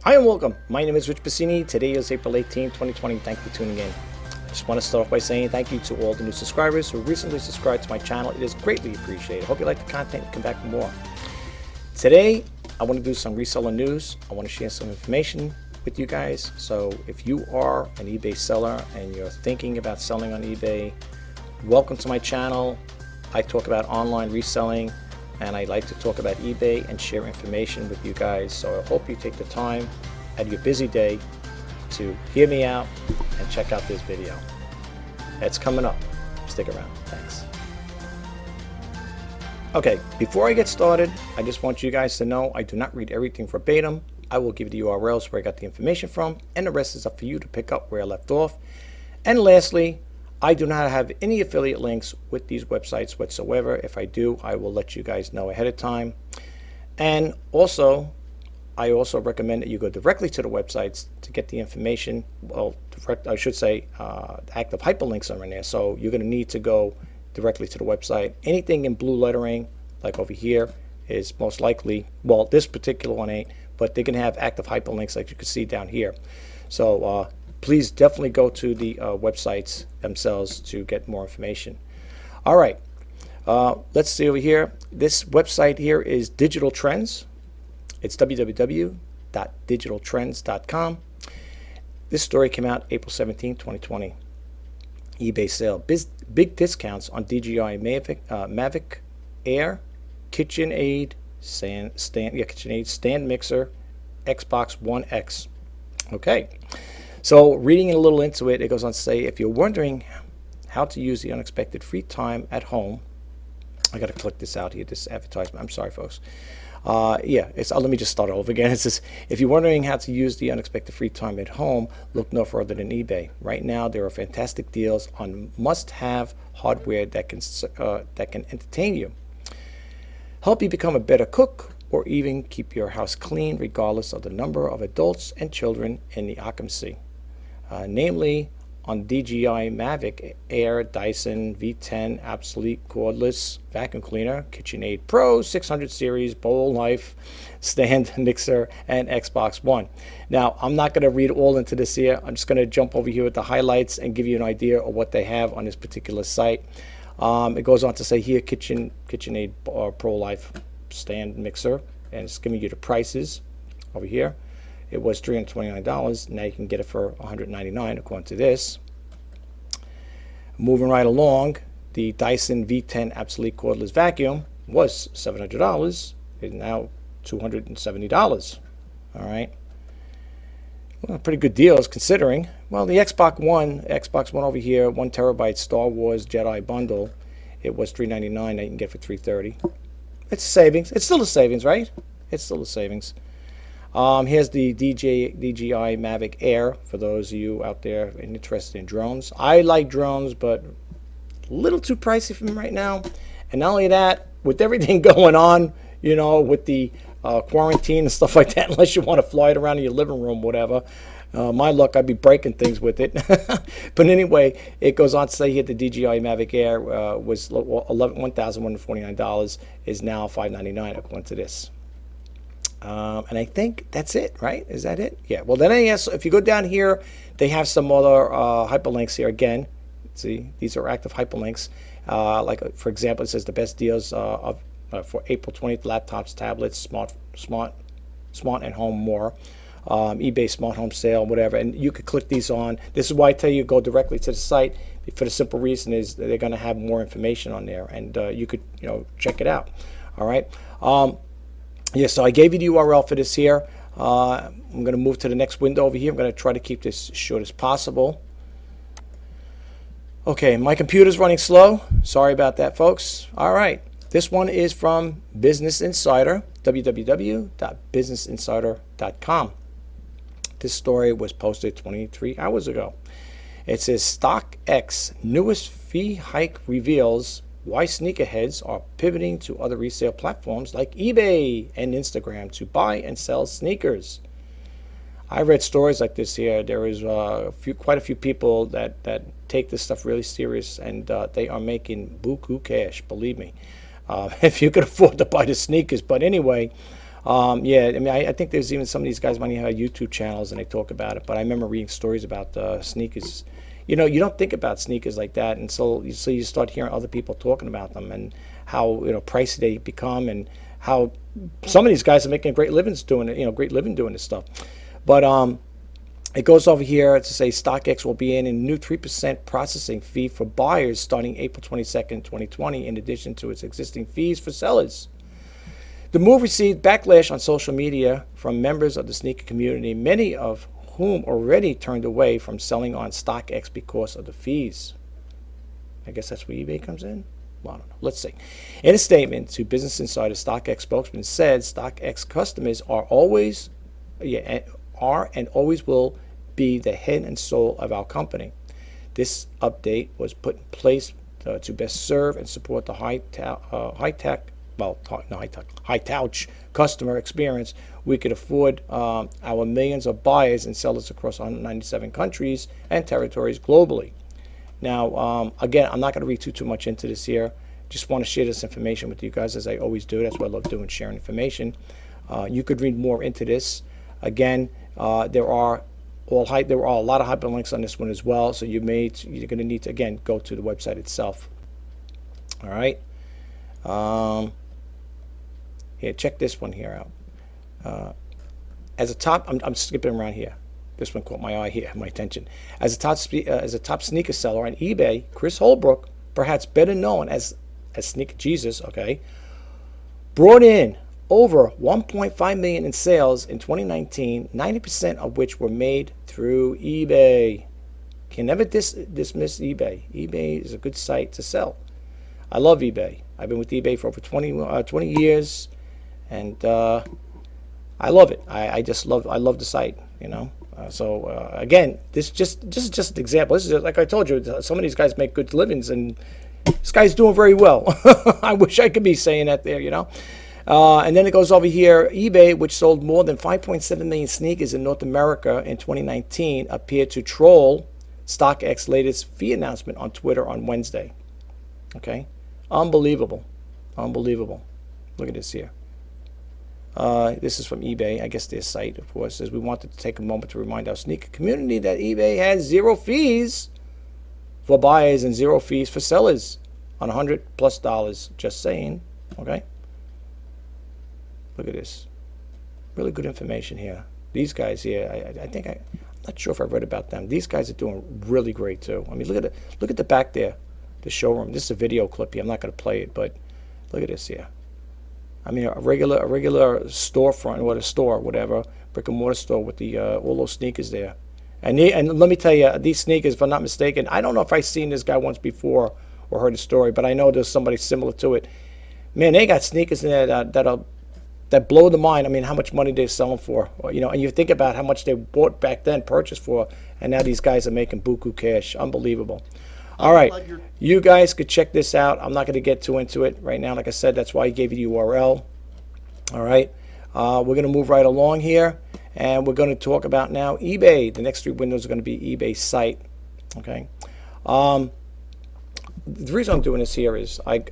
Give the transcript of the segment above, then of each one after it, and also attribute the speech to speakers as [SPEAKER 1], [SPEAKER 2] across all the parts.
[SPEAKER 1] Hi and welcome. My name is Rich Pasini. Today is April 18, 2020. Thank you for tuning in. I just want to start off by saying thank you to all the new subscribers who recently subscribed to my channel. It is greatly appreciated. Hope you like the content and come back for more. Today, I want to do some reseller news. I want to share some information with you guys. So if you are an eBay seller and you're thinking about selling on eBay, welcome to my channel. I talk about online reselling, and I like to talk about eBay and share information with you guys. So I hope you take the time out of your busy day to hear me out and check out this video. It's coming up. Stick around. Thanks. Okay, before I get started, I just want you guys to know I do not read everything verbatim. I will give you the URLs where I got the information from, and the rest is up for you to pick up where I left off. And lastly, I do not have any affiliate links with these websites whatsoever. If I do, I will let you guys know ahead of time. And also, I also recommend that you go directly to the websites to get the information. Well, I should say active hyperlinks are in there. So you're going to need to go directly to the website. Anything in blue lettering, like over here, is most likely, well, this particular one ain't, but they can have active hyperlinks like you can see down here. So please definitely go to the websites themselves to get more information. All right, let's see over here. This website here is Digital Trends. It's www.digitaltrends.com. This story came out April 17, 2020. eBay sale. Big discounts on DJI Mavic Air, KitchenAid, stand mixer, Xbox One X. Okay. So reading a little into it, it goes on to say, if you're wondering how to use the unexpected free time at home, I got to click this out here, this advertisement. I'm sorry, folks. Let me just start over again. It says, if you're wondering how to use the unexpected free time at home, look no further than eBay. Right now, there are fantastic deals on must-have hardware that can entertain you, help you become a better cook, or even keep your house clean regardless of the number of adults and children in the occupancy. Namely on DJI Mavic Air, Dyson V10 Absolute Cordless Vacuum Cleaner, KitchenAid Pro 600 Series, Bowl Knife, Stand Mixer, and Xbox One. Now, I'm not going to read all into this here. I'm just going to jump over here with the highlights and give you an idea of what they have on this particular site. It goes on to say here, KitchenAid Pro Life Stand Mixer, and it's giving you the prices over here. It was $329. Now you can get it for $199 according to this. Moving right along, the Dyson V10 Absolute Cordless Vacuum was $700. It's now $270. All right. Well, pretty good deals considering. Well, the Xbox One over here, 1 terabyte Star Wars Jedi bundle, it was $399. Now you can get it for $330. It's a savings. It's still a savings, right? It's still a savings. Here's the DJI Mavic Air for those of you out there interested in drones. I like drones, but a little too pricey for me right now. And not only that, with everything going on, you know, with the quarantine and stuff like that, unless you want to fly it around in your living room, whatever. My luck, I'd be breaking things with it. But anyway, it goes on to say here the DJI Mavic Air was $1,149, is now $599 according to this. And I think that's it, right? Is that it? Yeah. Well, then if you go down here, they have some other hyperlinks here again. See, these are active hyperlinks. Like, for example, it says the best deals for April 20th, laptops, tablets, smart and home more. eBay smart home sale, whatever. And you could click these on. This is why I tell you go directly to the site, for the simple reason is that they're going to have more information on there, and you could, check it out. All right. Yeah, so I gave you the URL for this here. I'm going to move to the next window over here. I'm going to try to keep this short as possible. Okay, my computer's running slow. Sorry about that, folks. All right, this one is from Business Insider, www.businessinsider.com. This story was posted 23 hours ago. It says StockX newest fee hike reveals why sneakerheads are pivoting to other resale platforms like eBay and Instagram to buy and sell sneakers. I read stories like this here. There is quite a few people that take this stuff really serious, and they are making buku cash, believe me, if you could afford to buy the sneakers. But anyway, Yeah, I mean, I think there's even some of these guys might have YouTube channels and they talk about it. But I remember reading stories about sneakers. You know, you don't think about sneakers like that, and so you start hearing other people talking about them and how pricey they become, and how some of these guys are making great livings doing it. Great living doing this stuff. But it goes over here to say StockX will be in a new 3% processing fee for buyers starting April 22nd, 2020, in addition to its existing fees for sellers. The move received backlash on social media from members of the sneaker community, many of whom already turned away from selling on StockX because of the fees. I guess that's where eBay comes in? Well, I don't know. Let's see. In a statement to Business Insider, StockX spokesman said StockX customers are and always will be the head and soul of our company. This update was put in place to best serve and support the high touch customer experience we could afford our millions of buyers and sellers across 197 countries and territories globally. Now, again, I'm not going to read too much into this here. Just want to share this information with you guys, as I always do. That's what I love doing, sharing information. You could read more into this. Again, there are a lot of hyperlinks on this one as well. So you're going to need to, again, go to the website itself. All right. Here, check this one here out. As a top, I'm skipping around here. This one caught my eye here, my attention. As a top sneaker seller on eBay, Chris Holbrook, perhaps better known as Sneaker Jesus, okay, brought in over 1.5 million in sales in 2019, 90% of which were made through eBay. Can never dismiss eBay. eBay is a good site to sell. I love eBay. I've been with eBay for over 20 years, and I love it. I love the site, again, this is just an example. This is like I told you, some of these guys make good livings, and this guy's doing very well. I wish I could be saying that there, and then it goes over here. eBay, which sold more than 5.7 million sneakers in North America in 2019, appeared to troll StockX's latest fee announcement on Twitter on Wednesday. Okay, unbelievable. Look at this here. This is from eBay. I guess their site, of course, says we wanted to take a moment to remind our sneaker community that eBay has 0 fees for buyers and 0 fees for sellers on $100+ Just saying. Okay. Look at this. Really good information here. These guys here, I'm not sure if I read about them. These guys are doing really great too. I mean, look at the back there, the showroom. This is a video clip here. I'm not going to play it, but look at this here. I mean, a regular storefront, or a store, whatever, brick and mortar store with the all those sneakers there. And let me tell you, these sneakers, if I'm not mistaken, I don't know if I've seen this guy once before or heard a story, but I know there's somebody similar to it. Man, they got sneakers in there that blow the mind. I mean, how much money they're selling for, and you think about how much they bought back then, purchased for, and now these guys are making buku cash. Unbelievable. All right, you guys could check this out. I'm not going to get too into it right now. Like I said, that's why I gave you the URL. All right, we're going to move right along here, and we're going to talk about now eBay. The next 3 windows are going to be eBay site. Okay. The reason I'm doing this here is I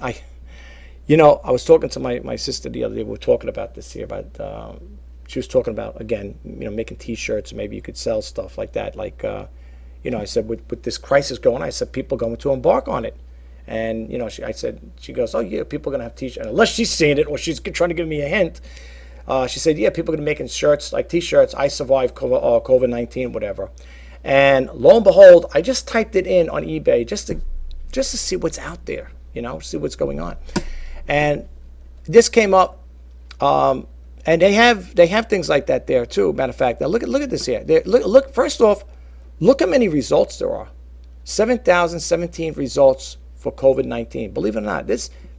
[SPEAKER 1] was talking to my sister the other day. We were talking about this here, about she was talking about, again, making T-shirts. Maybe you could sell stuff like that. Like, I said, with this crisis going on, I said, people are going to embark on it. And, she goes, oh, yeah, people are going to have T-shirts. Unless she's seeing it or she's trying to give me a hint. She said, yeah, people are going to be making shirts, like T-shirts, I survived COVID-19, whatever. And lo and behold, I just typed it in on eBay just to see what's out there, see what's going on. And this came up, and they have things like that there too. Matter of fact, now look at this here. Look. First off, look how many results there are. 7,017 results for COVID-19. Believe it or not,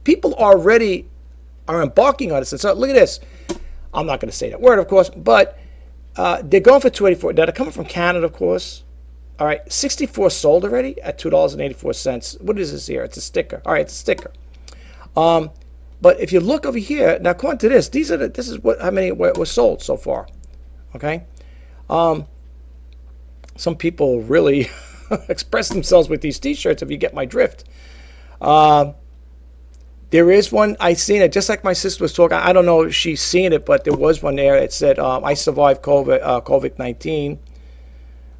[SPEAKER 1] people already are embarking on this. And so look at this. I'm not going to say that word, of course, but they're going for $2.84. Now they're coming from Canada, of course. All right, 64 sold already at $2.84. What is this here? It's a sticker. All right, it's a sticker. But if you look over here, now according to this, this is how many were sold so far. Okay. Some people really express themselves with these T-shirts, if you get my drift. There is one. I seen it, just like my sister was talking. I don't know if she's seen it, but there was one there. It said, I survived COVID-19.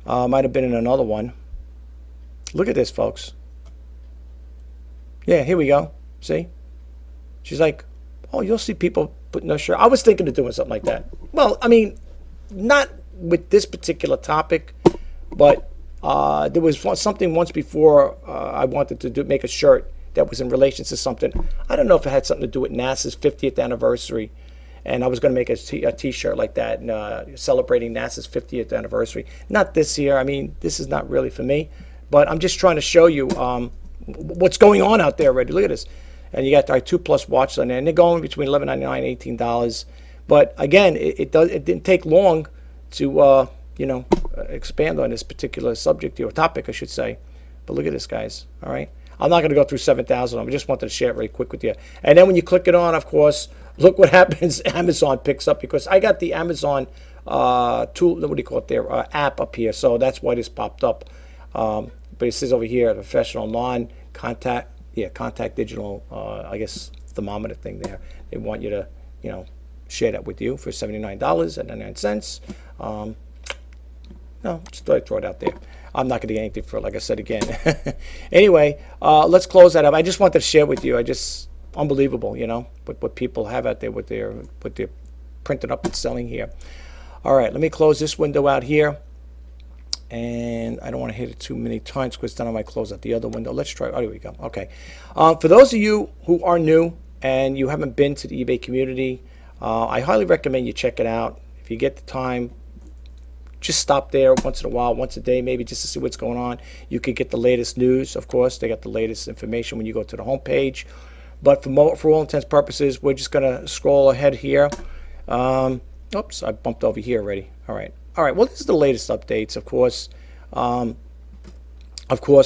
[SPEAKER 1] Might have been in another one. Look at this, folks. Yeah, here we go. See? She's like, oh, you'll see people putting their shirt. I was thinking of doing something like that. Well, I mean, not with this particular topic, but there was something once before I wanted to make a shirt that was in relation to something. I don't know if it had something to do with NASA's 50th anniversary, and I was going to make a t-shirt like that, celebrating NASA's 50th anniversary. Not this year. I mean, this is not really for me, but I'm just trying to show you what's going on out there already. Look at this. And you got our 2+ watches on there, and they're going between $11.99 and $18. But again, it didn't take long to expand on this particular subject or topic, I should say. But look at this, guys. All right. I'm not going to go through 7,000 of them. I just wanted to share it really quick with you. And then when you click it on, of course, look what happens. Amazon picks up, because I got the Amazon tool, what do you call it there, app up here. So that's why this popped up. But it says over here, professional, non-contact, contact digital, I guess, thermometer thing there. They want you to, share that with you for $79.99. No, just thought I'd throw it out there. I'm not going to get anything for it, like I said again. Anyway, let's close that up. I just wanted to share with you. Unbelievable, what people have out there, what they're printing up and selling here. All right, let me close this window out here. And I don't want to hit it too many times, because then I might close out the other window. Let's try. Oh, here we go. Okay. For those of you who are new and you haven't been to the eBay community, I highly recommend you check it out. If you get the time, just stop there once in a while, once a day, maybe, just to see what's going on. You could get the latest news, of course. They got the latest information when you go to the homepage. But for all intents and purposes, we're just going to scroll ahead here. Oops, I bumped over here already. All right. Well, this is the latest updates, of course.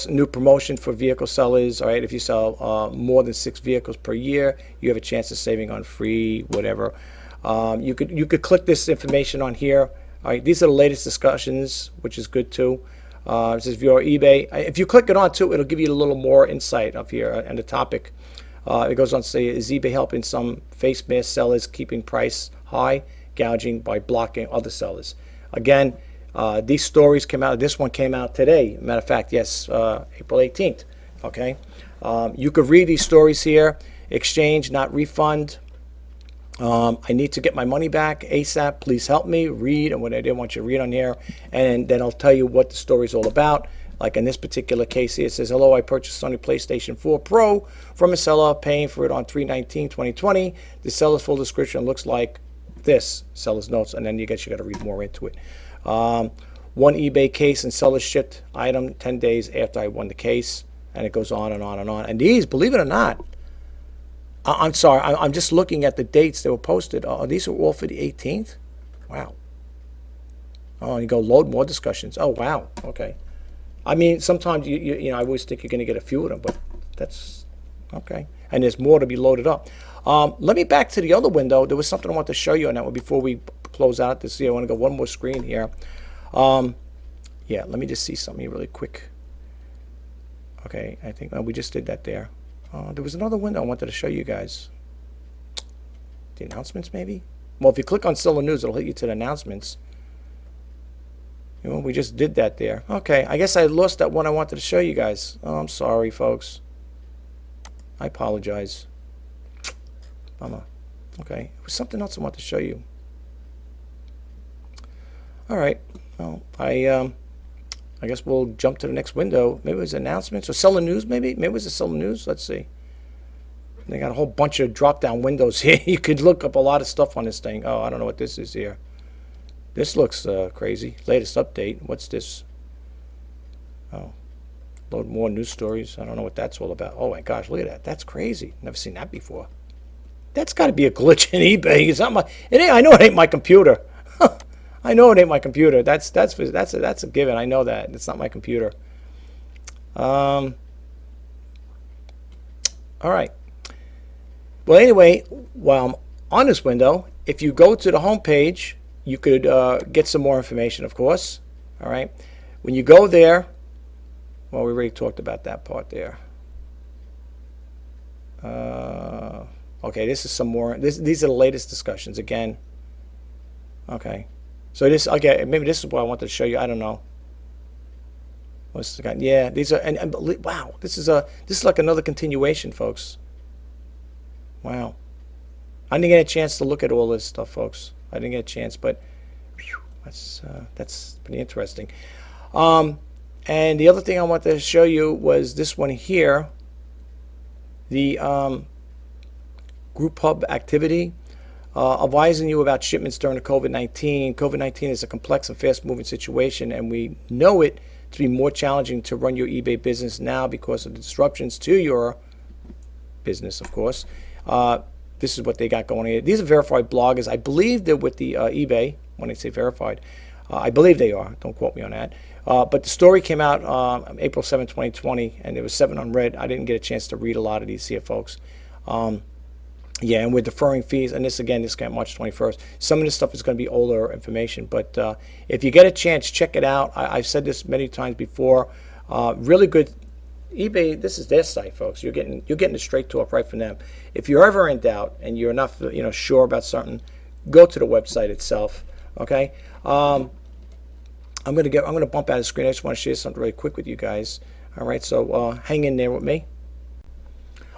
[SPEAKER 1] New promotion for vehicle sellers. All right, if you sell more than 6 vehicles per year, you have a chance of saving on free whatever. You could click this information on here. All right, these are the latest discussions, which is good too. It says view our eBay. If you click it on too, it'll give you a little more insight up here and the topic. It goes on to say, is eBay helping some face mask sellers keeping price high, gouging by blocking other sellers? Again, these stories came out. This one came out today. Matter of fact, yes, April 18th. Okay, you could read these stories here. Exchange, not refund. I need to get my money back ASAP. Please help me. Read, and what I didn't want you to read on here, and then I'll tell you what the story is all about. Like in this particular case here, it says, hello, I purchased Sony PlayStation 4 Pro from a seller, paying for it on 3/19/2020. The seller's full description looks like this, seller's notes, and then you got to read more into it. One eBay case and seller shipped item 10 days after I won the case, and it goes on and on and on. And these, believe it or not, I'm sorry, I'm just looking at the dates that were posted. These are all for the 18th? Wow. Oh, you go load more discussions. Oh, wow. Okay. I mean, sometimes, I always think you're going to get a few of them, but that's okay. And there's more to be loaded up. Let me back to the other window. There was something I want to show you on that one before we close out this. I want to go one more screen here. Yeah, let me just see something here really quick. Okay, I think we just did that there. There was another window I wanted to show you guys. The announcements, maybe? Well, if you click on Seller News, it'll hit you to the announcements. We just did that there. Okay, I guess I lost that one I wanted to show you guys. Oh, I'm sorry, folks. I apologize. Bummer. Okay, it was something else I wanted to show you. All right. Well, I guess we'll jump to the next window. Maybe it was announcements or Seller News. Maybe it was a Seller News. Let's see. They got a whole bunch of drop-down windows here. You could look up a lot of stuff on this thing. Oh, I don't know what this is here. This looks crazy. Latest update. What's this? Oh, load more news stories. I don't know what that's all about. Oh my gosh, look at that. That's crazy. Never seen that before. That's got to be a glitch in eBay. It's not my. I know it ain't my computer. I know it ain't my computer. That's a given. I know that. It's not my computer. All right. Well, anyway, while I'm on this window, if you go to the home page, you could get some more information, of course. All right. When you go there, well, we already talked about that part there. Okay, this is some more. These are the latest discussions again. Okay, so this, okay, maybe this is what I wanted to show you. I don't know. What's the guy? Yeah, these are, and wow, this is like another continuation, folks. Wow, I didn't get a chance to look at all this stuff, folks. I didn't get a chance, but whew, that's pretty interesting. And the other thing I wanted to show you was this one here, the group hub activity. Advising you about shipments during the COVID-19. COVID-19 is a complex and fast-moving situation, and we know it to be more challenging to run your eBay business now because of the disruptions to your business, of course. This is what they got going here. These are verified bloggers. I believe they're with the eBay. When I say verified, I believe they are. Don't quote me on that. But the story came out April 7, 2020, and there was 7 unread. I didn't get a chance to read a lot of these here, folks. Yeah, and we're deferring fees, and this got March 21st. Some of this stuff is going to be older information, but if you get a chance, check it out. I've said this many times before. Really good. eBay, this is their site, folks. You're getting a straight talk right from them. If you're ever in doubt and you're not sure about something, go to the website itself. Okay. I'm gonna bump out of the screen. I just want to share something really quick with you guys. All right, so hang in there with me.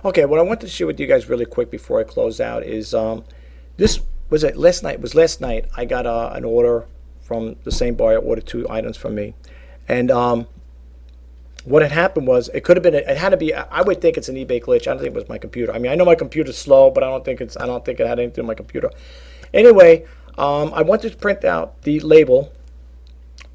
[SPEAKER 1] Okay, what I want to share with you guys really quick before I close out is this was it last night. It was last night. I got an order from the same buyer. Ordered 2 items from me, and what had happened was it could have been. It had to be. I would think it's an eBay glitch. I don't think it was my computer. I mean, I know my computer's slow, but I don't think it had anything to do with my computer. Anyway, I wanted to print out the label,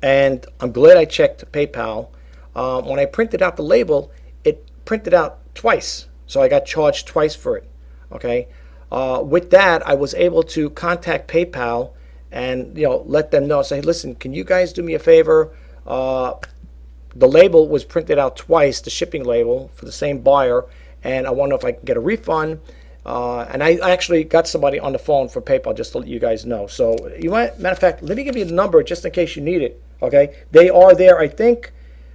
[SPEAKER 1] and I'm glad I checked PayPal. When I printed out the label, it printed out twice. So I got charged twice for it. Okay. With that, I was able to contact PayPal and let them know. Say, listen, can you guys do me a favor? The label was printed out twice, the shipping label for the same buyer, and I wonder if I can get a refund. And I actually got somebody on the phone for PayPal just to let you guys know. So matter of fact, let me give you the number just in case you need it. Okay. They are there. I think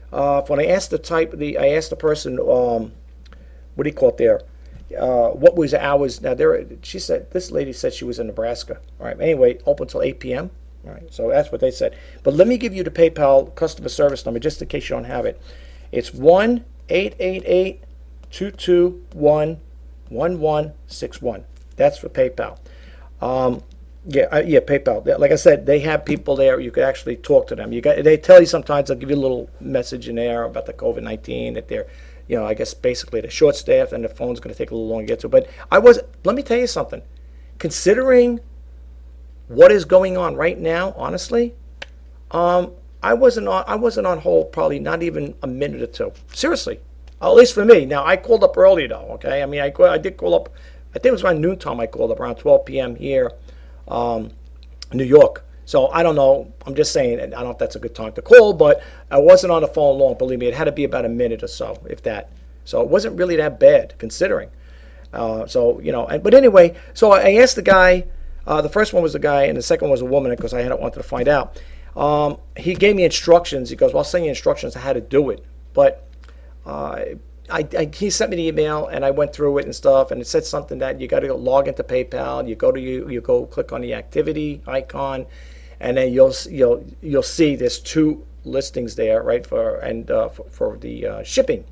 [SPEAKER 1] when I asked I asked the person. What do you call it there? What was the hours? Now this lady said she was in Nebraska. All right. Anyway, open until 8 p.m. All right. So that's what they said. But let me give you the PayPal customer service number just in case you don't have it. It's 1-888-221-1161. That's for PayPal. Yeah, PayPal. Like I said, they have people there. You could actually talk to them. They tell you sometimes. They'll give you a little message in there about the COVID-19 that they're. I guess basically the short staff and the phone's going to take a little longer to get to. But let me tell you something. Considering what is going on right now, honestly, I wasn't on hold probably not even a minute or two. Seriously, at least for me. Now I called up early though. Okay, I mean I did call up. I think it was around noontime. I called up around 12 p.m. here, New York. So I don't know. I'm just saying. I don't know if that's a good time to call, but I wasn't on the phone long. Believe me, it had to be about a minute or so, if that. So it wasn't really that bad considering. But anyway, so I asked the guy. The first one was the guy, and the second one was a woman because I wanted to find out. He gave me instructions. He goes, "Well, I'll send you instructions on how to do it." But he sent me the email, and I went through it and stuff, and it said something that you got to go log into PayPal. You go click on the activity icon. And then you'll see there's 2 listings there, right? For the shipping.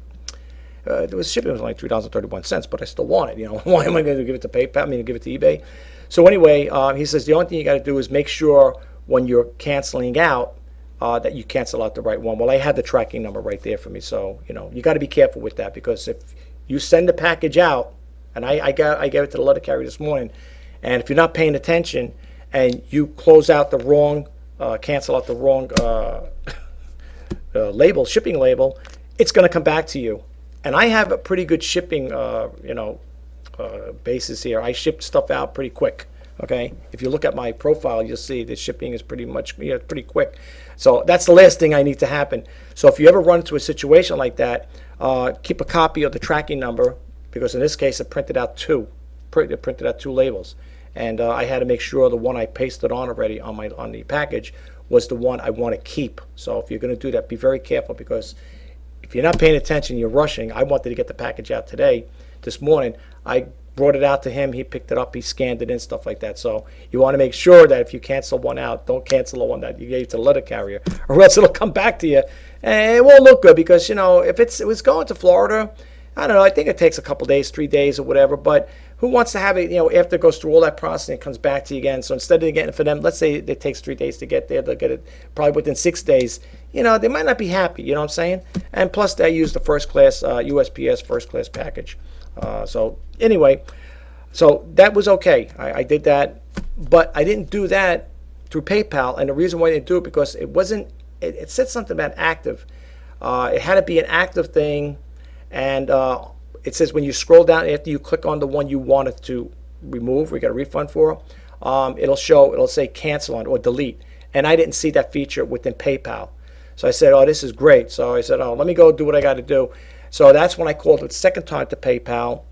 [SPEAKER 1] The shipping was only $3.31, but I still want it. Why am I going to give it to PayPal? I mean, give it to eBay. So anyway, he says the only thing you got to do is make sure when you're canceling out that you cancel out the right one. Well, I had the tracking number right there for me, so you got to be careful with that because if you send the package out, and I gave it to the letter carrier this morning, and if you're not paying attention. And you close out the wrong, cancel out the wrong shipping label, it's going to come back to you. And I have a pretty good shipping, basis here. I ship stuff out pretty quick. Okay, if you look at my profile, you'll see the shipping is pretty much pretty quick. So that's the last thing I need to happen. So if you ever run into a situation like that, keep a copy of the tracking number because in this case it printed out 2 labels. And I had to make sure the one I pasted on already on the package was the one I want to keep. So if you're going to do that, be very careful because if you're not paying attention, you're rushing. I wanted to get the package out today, this morning. I brought it out to him. He picked it up. He scanned it in, stuff like that. So you want to make sure that if you cancel one out, don't cancel the one that you gave to the letter carrier, or else it'll come back to you and it won't look good. Because, you know, if it was going to Florida, I don't know, I think it takes a couple days, 3 days or whatever, but who wants to have it, you know, after it goes through all that process and it comes back to you again. So instead of getting it for them, let's say it takes 3 days to get there, they'll get it probably within 6 days. You know, they might not be happy, you know what I'm saying? And plus they use the first class, USPS first class package. So anyway, so that was okay. I did that, but I didn't do that through PayPal. And the reason why I didn't do it, because it wasn't, it said something about active. It had to be an active thing. And it says when you scroll down after you click on the one you wanted to remove, we got a refund for, it'll say cancel on or delete. And I didn't see that feature within PayPal. So I said, oh, this is great. So I said, oh, let me go do what I got to do. So that's when I called it the second time to PayPal.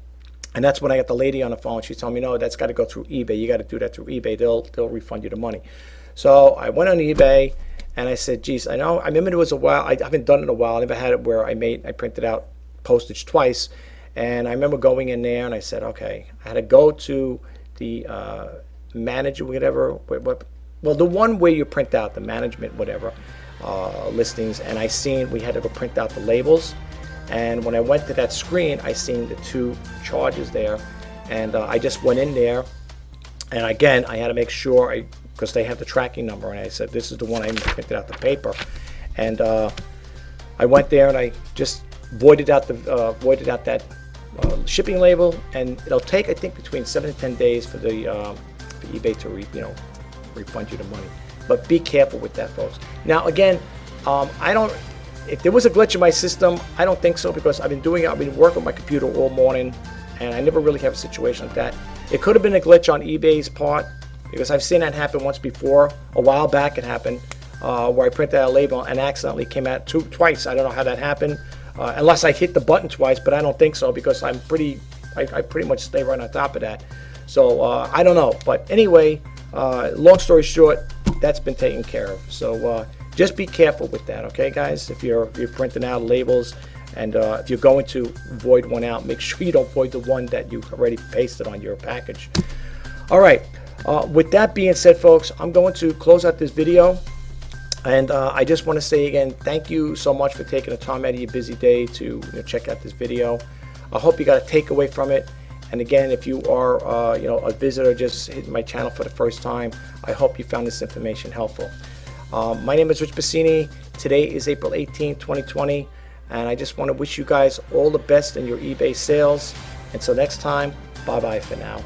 [SPEAKER 1] And that's when I got the lady on the phone. She told me, no, that's got to go through eBay. You got to do that through eBay. They'll refund you the money. So I went on eBay and I said, geez, I remember it was a while. I haven't done it in a while. I never had it where I printed out postage twice. And I remember going in there and I said, okay, I had to go to the manager, whatever. Well, the one where you print out the management, whatever, listings. And I seen we had to go print out the labels. And when I went to that screen, I seen the 2 charges there. And I just went in there. And again, I had to make sure, because they have the tracking number. And I said, this is the one I printed out the paper. And I went there and I just voided out that shipping label, and it'll take, I think, between 7 to 10 days for the for eBay to refund you the money. But be careful with that, folks. Now again, if there was a glitch in my system, I don't think so, because I've been working on my computer all morning, and I never really have a situation like that. It could have been a glitch on eBay's part, because I've seen that happen once before. A while back it happened, where I printed out a label and accidentally came out twice. I don't know how that happened. Unless I hit the button twice, but I don't think so, because I pretty much stay right on top of that. So I don't know. But anyway, long story short, that's been taken care of. So just be careful with that, okay, guys? If you're printing out labels, and if you're going to void one out, make sure you don't void the one that you already pasted on your package. All right. With that being said, folks, I'm going to close out this video. And I just want to say again, thank you so much for taking the time out of your busy day to check out this video. I hope you got a takeaway from it. And again, if you are a visitor just hitting my channel for the first time, I hope you found this information helpful. My name is Rich Pasini. Today is April 18, 2020. And I just want to wish you guys all the best in your eBay sales. Until next time, bye-bye for now.